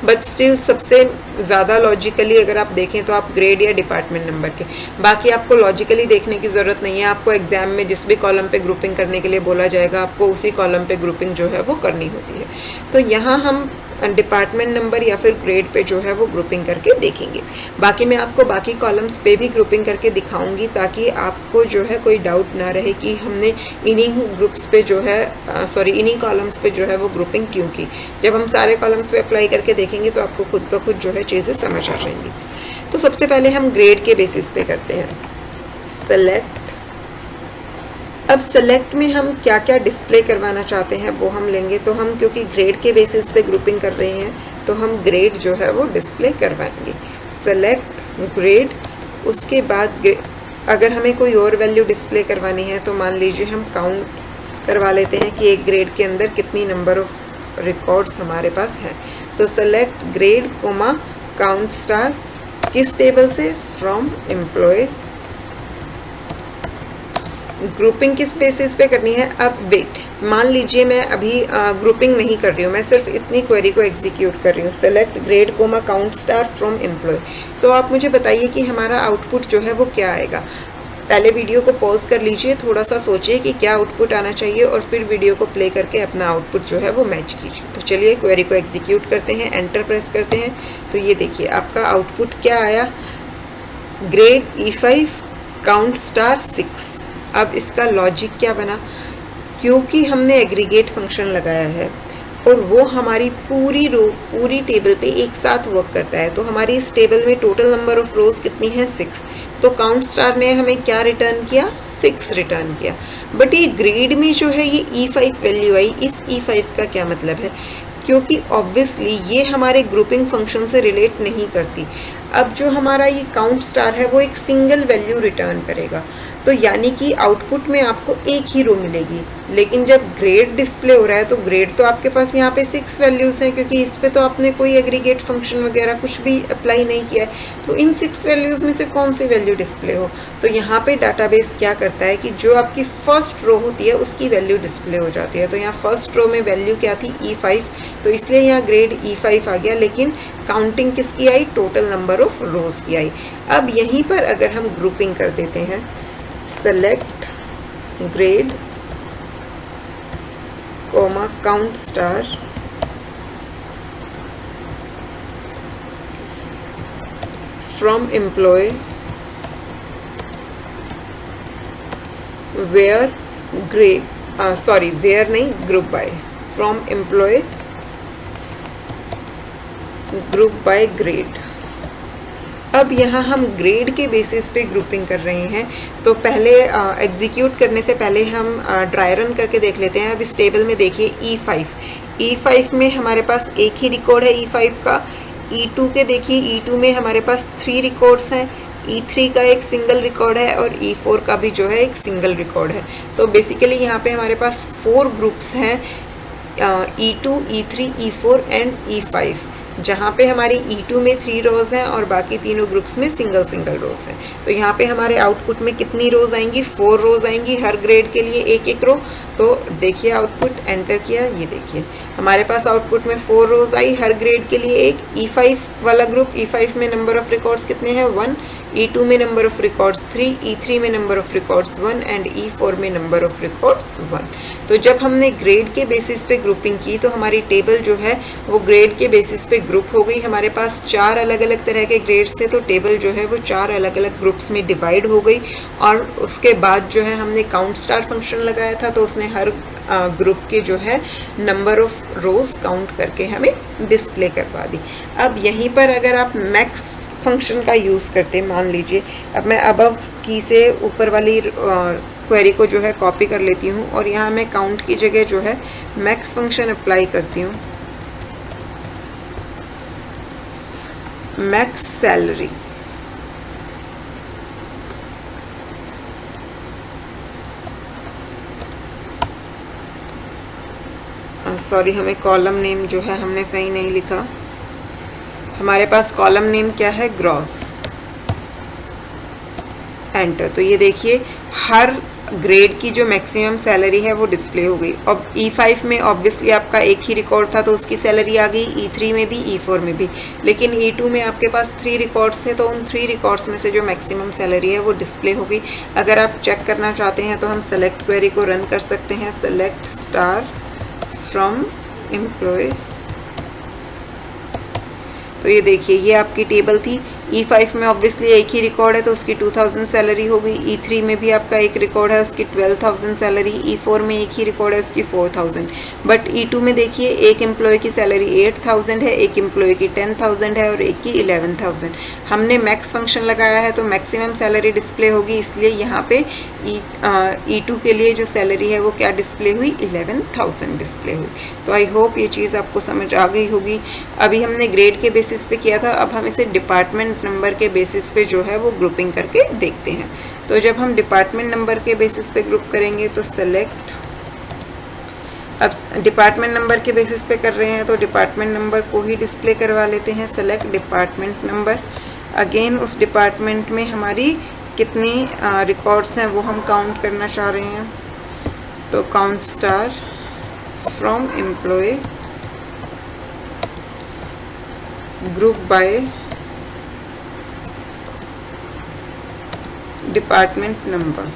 बट स्टिल सबसे ज़्यादा लॉजिकली अगर आप देखें तो आप ग्रेड या डिपार्टमेंट नंबर के। बाकी आपको लॉजिकली देखने की ज़रूरत नहीं है, आपको एग्जाम में जिस भी कॉलम पे ग्रुपिंग करने के लिए बोला जाएगा आपको उसी कॉलम पे ग्रुपिंग जो है वो करनी होती है। तो यहाँ हम डिपार्टमेंट नंबर या फिर ग्रेड पे जो है वो ग्रुपिंग करके देखेंगे। बाकी मैं आपको बाकी कॉलम्स पे भी ग्रुपिंग करके दिखाऊंगी ताकि आपको जो है कोई डाउट ना रहे कि हमने इन्हीं ग्रुप्स पे जो है इन्हीं कॉलम्स पे जो है वो ग्रुपिंग क्यों की। जब हम सारे कॉलम्स पे अप्लाई करके देखेंगे तो आपको खुद ब खुद जो है चीज़ें समझ आ जाएंगी। तो सबसे पहले हम ग्रेड के बेसिस पे करते हैं सेलेक्ट। अब सेलेक्ट में हम क्या क्या डिस्प्ले करवाना चाहते हैं वो हम लेंगे। तो हम क्योंकि ग्रेड के बेसिस पे ग्रुपिंग कर रहे हैं तो हम ग्रेड जो है वो डिस्प्ले करवाएंगे। सेलेक्ट ग्रेड, उसके बाद अगर हमें कोई और वैल्यू डिस्प्ले करवानी है तो मान लीजिए हम काउंट करवा लेते हैं कि एक ग्रेड के अंदर कितनी नंबर ऑफ रिकॉर्ड्स हमारे पास हैं। तो select grade comma count star, किस टेबल से, फ्रॉम एम्प्लॉय। ग्रुपिंग किस बेसिस पे करनी है। अब वेट, मान लीजिए मैं अभी ग्रुपिंग नहीं कर रही हूँ, मैं सिर्फ इतनी क्वेरी को एग्जीक्यूट कर रही हूँ, select grade comma count star from employee. तो आप मुझे बताइए कि हमारा आउटपुट जो है वो क्या आएगा। पहले वीडियो को पॉज कर लीजिए, थोड़ा सा सोचिए कि क्या आउटपुट आना चाहिए और फिर वीडियो को प्ले करके अपना आउटपुट जो है वो मैच कीजिए। तो चलिए क्वेरी को एग्जीक्यूट करते हैं, एंटर प्रेस करते हैं। तो ये देखिए आपका आउटपुट क्या आया, ग्रेड E5 काउंट स्टार 6। अब इसका लॉजिक क्या बना, क्योंकि हमने एग्रीगेट फंक्शन लगाया है और वो हमारी पूरी रो पूरी टेबल पे एक साथ वर्क करता है। तो हमारी इस टेबल में टोटल नंबर ऑफ रोज कितनी है, 6। तो काउंट स्टार ने हमें क्या रिटर्न किया, 6 रिटर्न किया। बट ये ग्रेड में जो है ये E5 वैल्यू आई, इस E5 का क्या मतलब है, क्योंकि ऑब्वियसली ये हमारे ग्रुपिंग फंक्शन से रिलेट नहीं करती। अब जो हमारा ये काउंट स्टार है वो एक सिंगल वैल्यू रिटर्न करेगा, तो यानी कि आउटपुट में आपको एक ही रो मिलेगी। लेकिन जब ग्रेड डिस्प्ले हो रहा है तो ग्रेड तो आपके पास यहाँ पे 6 वैल्यूज़ हैं, क्योंकि इस पे तो आपने कोई एग्रीगेट फंक्शन वगैरह कुछ भी अप्लाई नहीं किया है। तो इन 6 वैल्यूज़ में से कौन सी वैल्यू डिस्प्ले हो। तो यहाँ पे डाटाबेस क्या करता है कि जो आपकी फर्स्ट रो होती है उसकी वैल्यू डिस्प्ले हो जाती है। तो यहाँ फर्स्ट रो में वैल्यू क्या थी, E5, तो इसलिए यहाँ ग्रेड E5 आ गया। लेकिन काउंटिंग किसकी आई, टोटल नंबर ऑफ रोज की आई। अब यहीं पर अगर हम ग्रुपिंग कर देते हैं, select grade comma count star from employee where grade, where नहीं, group by, from employee group by grade. अब यहाँ हम ग्रेड के बेसिस पे ग्रुपिंग कर रहे हैं। तो पहले एग्जीक्यूट करने से पहले हम ड्राई रन करके देख लेते हैं। अब इस टेबल में देखिए E5 में हमारे पास एक ही रिकॉर्ड है E5 का। E2 के देखिए, E2 में हमारे पास 3 रिकॉर्ड्स हैं, E3 का एक सिंगल रिकॉर्ड है और E4 का भी जो है एक सिंगल रिकॉर्ड है। तो बेसिकली यहाँ पे हमारे पास 4 ग्रुप्स हैं, E2, E3, E4 and E5, जहाँ पे हमारी E2 में 3 रोज़ हैं और बाकी तीनों ग्रुप्स में सिंगल रोज़ हैं। तो यहाँ पे हमारे आउटपुट में कितनी रोज़ आएंगी, 4 रोज़ आएंगी, हर ग्रेड के लिए एक एक रो। तो देखिए आउटपुट एंटर किया, ये देखिए हमारे पास आउटपुट में 4 रोज़ आई, हर ग्रेड के लिए एक। E5 वाला ग्रुप, E5 में नंबर ऑफ़ रिकॉर्ड्स कितने हैं, 1। E2 में नंबर ऑफ़ रिकॉर्ड्स 3, E3 में number of records 1 and E4 में नंबर ऑफ़ रिकॉर्ड्स 1। तो जब हमने ग्रेड के बेसिस पे ग्रुपिंग की तो हमारी टेबल जो है वो ग्रेड के बेसिस पे ग्रुप हो गई। हमारे पास 4 अलग अलग तरह के ग्रेड्स थे, तो टेबल जो है वो 4 अलग अलग ग्रुप्स में डिवाइड हो गई। और उसके बाद जो है हमने काउंट स्टार फंक्शन लगाया था, तो उसने हर ग्रुप के जो है नंबर ऑफ रोज काउंट करके हमें डिस्प्ले करवा दी। अब यहीं पर अगर आप मैक्स फंक्शन का यूज़ करते, मान लीजिए अब मैं अबव की से ऊपर वाली क्वेरी को जो है कॉपी कर लेती हूँ और यहाँ मैं काउंट की जगह जो है मैक्स फंक्शन अप्लाई करती हूँ, मैक्स सैलरी। सॉरी, हमें कॉलम नेम जो है हमने सही नहीं लिखा। हमारे पास कॉलम नेम क्या है, ग्रॉस। एंटर। तो ये देखिए हर ग्रेड की जो मैक्सिमम सैलरी है वो डिस्प्ले हो गई। अब E5 में ऑब्वियसली आपका एक ही रिकॉर्ड था तो उसकी सैलरी आ गई, E3 में भी E4 में भी, लेकिन E2 में आपके पास 3 रिकॉर्ड्स थे तो उन 3 रिकॉर्ड्स में से जो मैक्सिमम सैलरी है वो डिस्प्ले हो गई। अगर आप चेक करना चाहते हैं तो हम सेलेक्ट क्वेरी को रन कर सकते हैं, सेलेक्ट स्टार फ्रॉम एम्प्लॉय। तो ये देखिए ये आपकी टेबल थी। E5 में ऑब्वियसली एक ही रिकॉर्ड है तो उसकी 2000 सैलरी हो गई, E3 में भी आपका एक रिकॉर्ड है उसकी 12,000 सैलरी, E4 में एक ही रिकॉर्ड है उसकी 4,000। बट E2 में देखिए एक एम्प्लॉय की सैलरी 8,000 है, एक एम्प्लॉय की 10,000 है और एक की 11,000। हमने मैक्स फंक्शन लगाया है तो मैक्सिमम सैलरी डिस्प्ले होगी, इसलिए यहाँ पे E2 के लिए जो सैलरी है वो क्या डिस्प्ले हुई, 11,000 डिस्प्ले हुई। तो आई होप ये चीज़ आपको समझ आ गई होगी। अभी हमने ग्रेड के बेसिस पे किया था, अब हम इसे डिपार्टमेंट नंबर के बेसिस पे जो है वो ग्रुपिंग करके देखते हैं। तो जब हम डिपार्टमेंट नंबर के बेसिस पे ग्रुप करेंगे तो सेलेक्ट, अब डिपार्टमेंट नंबर के बेसिस पे कर रहे हैं तो डिपार्टमेंट नंबर को ही डिस्प्ले करवा लेते हैं, सेलेक्ट डिपार्टमेंट नंबर। अगेन उस डिपार्टमेंट में हमारी कितनी रिकॉर्ड्स हैं वो हम काउंट करना चाह रहे हैं, तो count star from employee group by department number.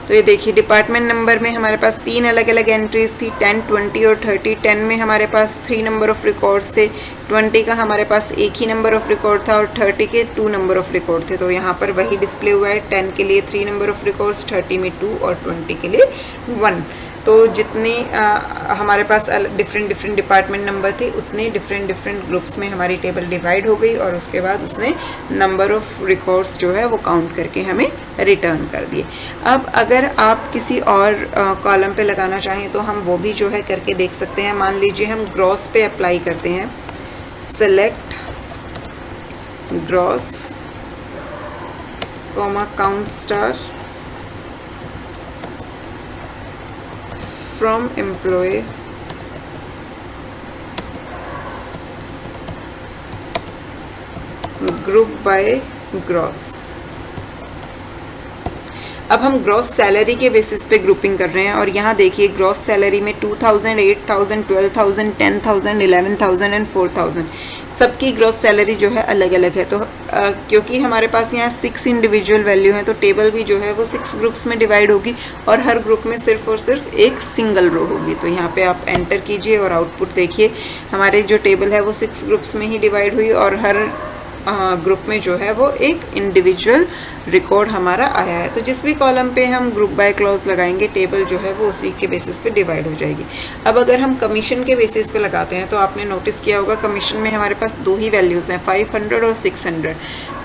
तो ये देखिए डिपार्टमेंट नंबर में हमारे पास 3 अलग अलग एंट्रीज थी, 10, 20 और 30। 10 में हमारे पास 3 नंबर ऑफ रिकॉर्ड्स थे, 20 का हमारे पास एक ही नंबर ऑफ रिकॉर्ड था और 30 के 2 नंबर ऑफ रिकॉर्ड थे। तो यहाँ पर वही डिस्प्ले हुआ है, 10 के लिए 3 नंबर ऑफ रिकॉर्ड्स, 30 में 2 और 20 के लिए 1। तो जितने हमारे पास डिफरेंट डिपार्टमेंट नंबर थे उतने डिफरेंट ग्रुप्स में हमारी टेबल डिवाइड हो गई और उसके बाद उसने नंबर ऑफ रिकॉर्ड्स जो है वो काउंट करके हमें रिटर्न कर दिए। अब अगर आप किसी और कॉलम पे लगाना चाहें तो हम वो भी जो है करके देख सकते हैं। मान लीजिए हम ग्रॉस पे अप्लाई करते हैं, select gross comma count star from employee group by gross. अब हम ग्रॉस सैलरी के बेसिस पे ग्रुपिंग कर रहे हैं और यहाँ देखिए ग्रॉस सैलरी में 2,000, 8,000, 12,000, 10,000, 11,000 एंड 4,000 सबकी ग्रॉस सैलरी जो है अलग अलग है। तो क्योंकि हमारे पास यहाँ 6 इंडिविजुअल वैल्यू हैं तो टेबल भी जो है वो 6 ग्रुप्स में डिवाइड होगी और हर ग्रुप में सिर्फ और सिर्फ एक सिंगल रो होगी। तो यहाँ पे आप एंटर कीजिए और आउटपुट देखिए, हमारे जो टेबल है वो 6 ग्रुप्स में ही डिवाइड हुई और हर ग्रुप में जो है वो एक इंडिविजुअल रिकॉर्ड हमारा आया है। तो जिस भी कॉलम पे हम ग्रुप बाय क्लॉज लगाएंगे टेबल जो है वो उसी के बेसिस पे डिवाइड हो जाएगी। अब अगर हम कमीशन के बेसिस पे लगाते हैं तो आपने नोटिस किया होगा कमीशन में हमारे पास 2 ही वैल्यूज़ हैं, 500 और 600।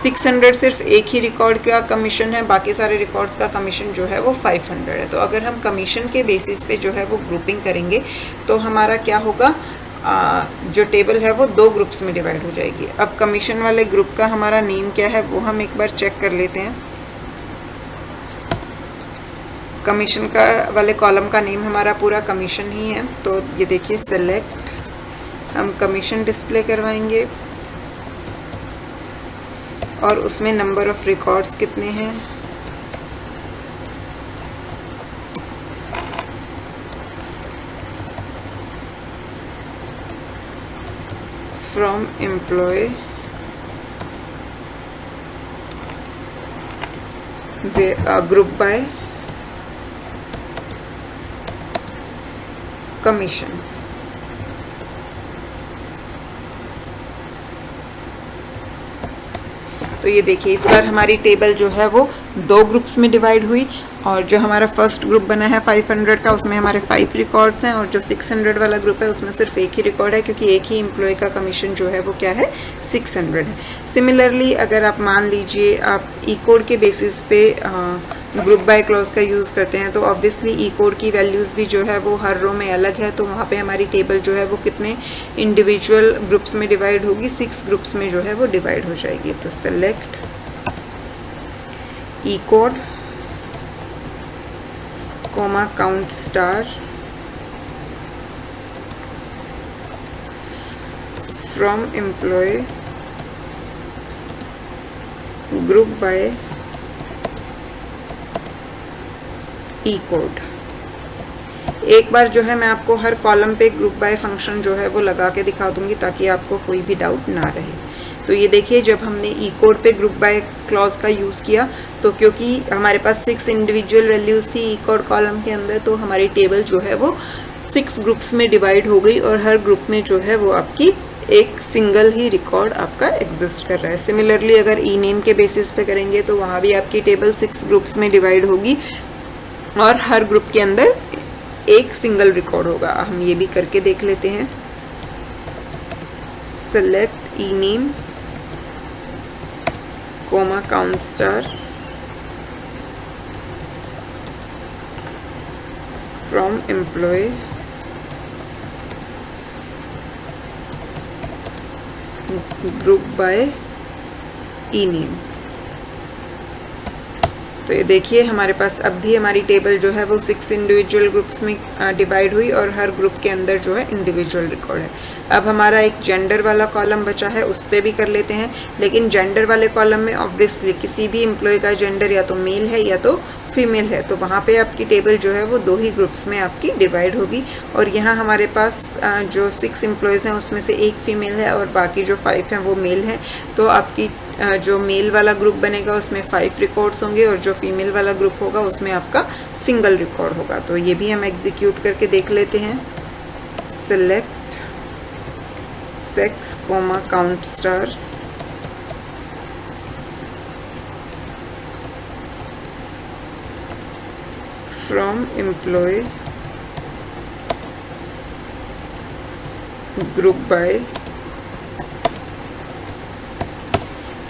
600 सिर्फ एक ही रिकॉर्ड का कमीशन है, बाकी सारे रिकॉर्ड्स का कमीशन जो है वो 500 है। तो अगर हम कमीशन के बेसिस पे जो है वो ग्रुपिंग करेंगे तो हमारा क्या होगा, जो टेबल है वो 2 ग्रुप्स में डिवाइड हो जाएगी। अब कमीशन वाले ग्रुप का हमारा नेम क्या है वो हम एक बार चेक कर लेते हैं। कमीशन का वाले कॉलम का नेम हमारा पूरा कमीशन ही है। तो ये देखिए सेलेक्ट, हम कमीशन डिस्प्ले करवाएंगे और उसमें नंबर ऑफ रिकॉर्ड्स कितने हैं, from employee group bye commission. तो ये देखिए इस बार हमारी टेबल जो है वो 2 ग्रुप्स में डिवाइड हुई और जो हमारा फर्स्ट ग्रुप बना है 500 का उसमें हमारे 5 रिकॉर्ड्स हैं और जो 600 वाला ग्रुप है उसमें सिर्फ एक ही रिकॉर्ड है क्योंकि एक ही एम्प्लॉय का कमीशन जो है वो क्या है, 600 है। सिमिलरली अगर आप मान लीजिए आप ई कोड के बेसिस पे ग्रुप बाय क्लॉज का यूज़ करते हैं तो ऑब्वियसली ई कोड की वैल्यूज़ भी जो है वो हर रो में अलग है, तो वहाँ पे हमारी टेबल जो है वो कितने इंडिविजुअल ग्रुप्स में डिवाइड होगी, 6 ग्रुप्स में जो है वो डिवाइड हो जाएगी। तो select E code comma count star from employee group by E code. एक बार जो है मैं आपको हर कॉलम पे ग्रुप बाय फंक्शन जो है वो लगा के दिखा दूंगी ताकि आपको कोई भी डाउट ना रहे। तो ये देखिए, जब हमने ई कोड पे ग्रुप बाय क्लॉज का यूज़ किया तो क्योंकि हमारे पास 6 इंडिविजुअल वैल्यूज़ थी ई कोड कॉलम के अंदर, तो हमारी टेबल जो है वो 6 ग्रुप्स में डिवाइड हो गई और हर ग्रुप में जो है वो आपकी एक सिंगल ही रिकॉर्ड आपका एग्जिस्ट कर रहा है। सिमिलरली अगर ई नेम के बेसिस पे करेंगे तो वहाँ भी आपकी टेबल 6 ग्रुप्स में डिवाइड होगी और हर ग्रुप के अंदर एक सिंगल रिकॉर्ड होगा। हम ये भी करके देख लेते हैं। Select E name comma count star from employee group by E name. तो ये देखिए हमारे पास अब भी हमारी टेबल जो है वो 6 इंडिविजुअल ग्रुप्स में डिवाइड हुई और हर ग्रुप के अंदर जो है इंडिविजुअल रिकॉर्ड है। अब हमारा एक जेंडर वाला कॉलम बचा है, उस पर भी कर लेते हैं। लेकिन जेंडर वाले कॉलम में ऑब्वियसली किसी भी एम्प्लॉय का जेंडर या तो मेल है या तो फीमेल है, तो वहाँ पे आपकी टेबल जो है वो 2 ही ग्रुप्स में आपकी डिवाइड होगी। और यहाँ हमारे पास जो 6 एम्प्लॉयज़ हैं उसमें से एक फीमेल है और बाकी जो 5 हैं वो मेल हैं। तो आपकी जो मेल वाला ग्रुप बनेगा उसमें 5 रिकॉर्ड्स होंगे और जो फीमेल वाला ग्रुप होगा उसमें आपका सिंगल रिकॉर्ड होगा। तो ये भी हम एग्जीक्यूट करके देख लेते हैं। Select sex comma count star from employee group by.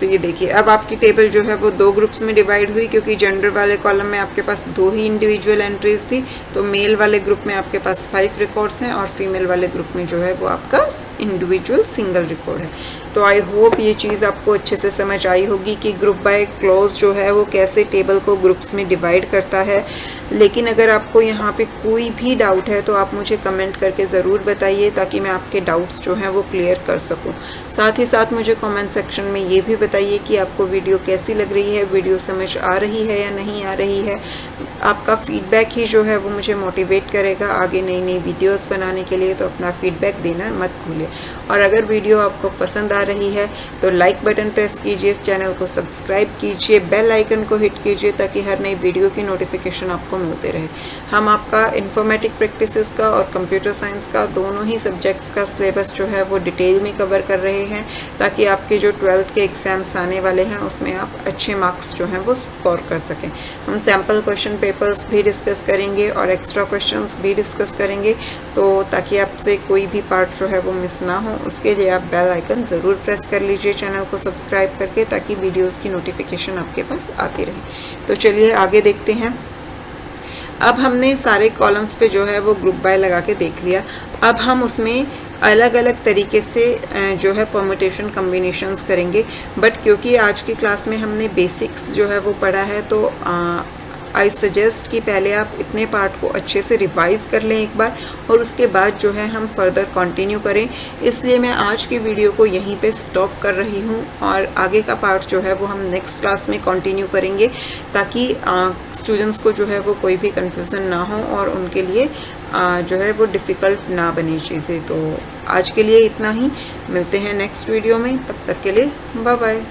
तो ये देखिए अब आपकी टेबल जो है वो 2 ग्रुप्स में डिवाइड हुई क्योंकि जेंडर वाले कॉलम में आपके पास 2 ही इंडिविजुअल एंट्रीज थी। तो मेल वाले ग्रुप में आपके पास 5 रिकॉर्ड्स हैं और फीमेल वाले ग्रुप में जो है वो आपका इंडिविजुअल सिंगल रिकॉर्ड है। तो आई होप ये चीज़ आपको अच्छे से समझ आई होगी कि ग्रुप बाय क्लॉज जो है वो कैसे टेबल को ग्रुप्स में डिवाइड करता है। लेकिन अगर आपको यहाँ पे कोई भी डाउट है तो आप मुझे कमेंट करके ज़रूर बताइए ताकि मैं आपके डाउट्स जो हैं वो क्लियर कर सकूँ। साथ ही साथ मुझे कमेंट सेक्शन में ये भी बताइए कि आपको वीडियो कैसी लग रही है, वीडियो समझ आ रही है या नहीं आ रही है। आपका फीडबैक ही जो है वो मुझे मोटिवेट करेगा आगे नई नई वीडियोस बनाने के लिए, तो अपना फीडबैक देना मत भूलिए। और अगर वीडियो आपको पसंद आ रही है तो लाइक बटन प्रेस कीजिए, इस चैनल को सब्सक्राइब कीजिए, बेल आइकन को हिट कीजिए ताकि हर नई वीडियो की नोटिफिकेशन आपको मिलते रहे। हम आपका इन्फॉर्मेटिक प्रैक्टिसेस का और कंप्यूटर साइंस का दोनों ही सब्जेक्ट्स का सिलेबस जो है वो डिटेल में कवर कर रहे हैं ताकि आपके जो 12th के एग्ज़ाम्स आने वाले हैं उसमें आप अच्छे मार्क्स जो हैं वो स्कोर कर सकें। हम सैम्पल क्वेश्चन पेपर्स भी डिस्कस करेंगे और एक्स्ट्रा क्वेश्चंस भी डिस्कस करेंगे, तो ताकि आपसे कोई भी पार्ट जो है वो मिस ना हो उसके लिए आप बेल आइकन ज़रूर प्रेस कर लीजिए चैनल को सब्सक्राइब करके, ताकि वीडियोज़ की नोटिफिकेशन आपके पास आती रहे। तो चलिए आगे देखते हैं। अब हमने सारे कॉलम्स पे जो है वो ग्रुप बाय लगा के देख लिया। अब हम उसमें अलग अलग तरीके से जो है परम्यूटेशन कम्बिनेशंस करेंगे, बट क्योंकि आज की क्लास में हमने बेसिक्स जो है वो पढ़ा है तो आई सजेस्ट कि पहले आप इतने पार्ट को अच्छे से रिवाइज़ कर लें एक बार और उसके बाद जो है हम फर्दर कंटिन्यू करें। इसलिए मैं आज की वीडियो को यहीं पे स्टॉप कर रही हूँ और आगे का पार्ट जो है वो हम नेक्स्ट क्लास में कंटिन्यू करेंगे ताकि स्टूडेंट्स को जो है वो कोई भी कन्फ्यूज़न ना हो और उनके लिए जो है वो डिफ़िकल्ट ना बनी चीज़ें। तो आज के लिए इतना ही, मिलते हैं नेक्स्ट वीडियो में, तब तक के लिए बाय बाय।